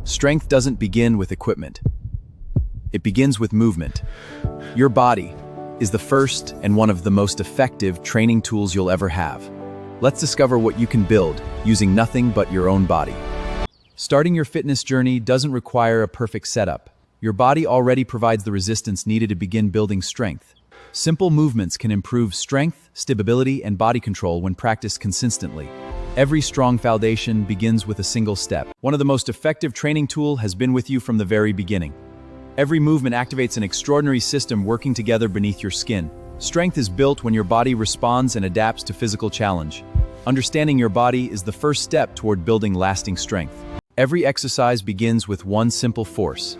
Strength doesn't begin with equipment. It begins with movement. Your body is the first and one of the most effective training tools you'll ever have. Let's discover what you can build using nothing but your own body. Starting your fitness journey doesn't require a perfect setup. Your body already provides the resistance needed to begin building strength. Simple movements can improve strength, stability, and body control when practiced consistently. Every strong foundation begins with a single step. One of the most effective training tools has been with you from the very beginning. Every movement activates an extraordinary system working together beneath your skin. Strength is built when your body responds and adapts to physical challenge. Understanding your body is the first step toward building lasting strength. Every exercise begins with one simple force.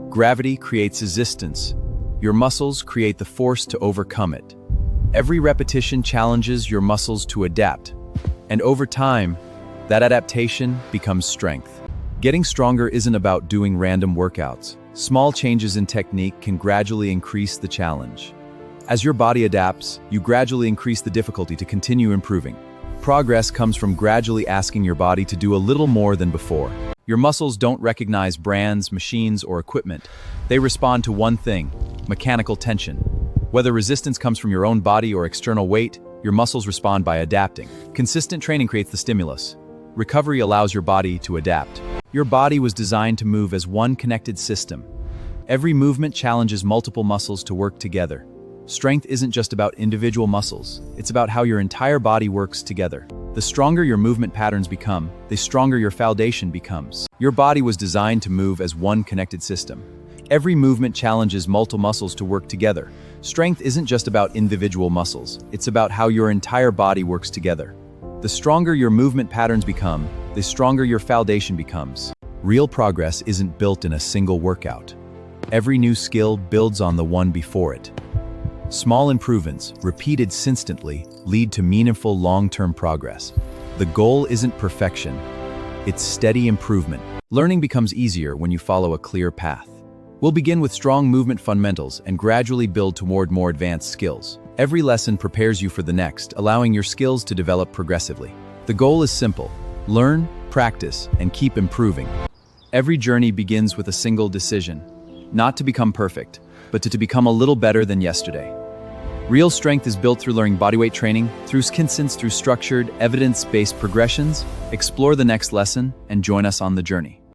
Gravity creates resistance. Your muscles create the force to overcome it. Every repetition challenges your muscles to adapt. And over time, that adaptation becomes strength. Getting stronger isn't about doing random workouts. Small changes in technique can gradually increase the challenge. As your body adapts, you gradually increase the difficulty to continue improving. Progress comes from gradually asking your body to do a little more than before. Your muscles don't recognize brands, machines, or equipment. They respond to one thing: mechanical tension. Whether resistance comes from your own body or external weight, your muscles respond by adapting. Consistent training creates the stimulus. Recovery allows your body to adapt. Your body was designed to move as one connected system. Every movement challenges multiple muscles to work together. Strength isn't just about individual muscles, it's about how your entire body works together. The stronger your movement patterns become, the stronger your foundation becomes. Your body was designed to move as one connected system. Every movement challenges multiple muscles to work together. Strength isn't just about individual muscles, it's about how your entire body works together. The stronger your movement patterns become, the stronger your foundation becomes. Real progress isn't built in a single workout. Every new skill builds on the one before it. Small improvements, repeated consistently, lead to meaningful long-term progress. The goal isn't perfection, it's steady improvement. Learning becomes easier when you follow a clear path. We'll begin with strong movement fundamentals and gradually build toward more advanced skills. Every lesson prepares you for the next, allowing your skills to develop progressively. The goal is simple: learn, practice, and keep improving. Every journey begins with a single decision: not to become perfect, but to become a little better than yesterday. Real strength is built through learning bodyweight training, through structured, evidence-based progressions. Explore the next lesson and join us on the journey.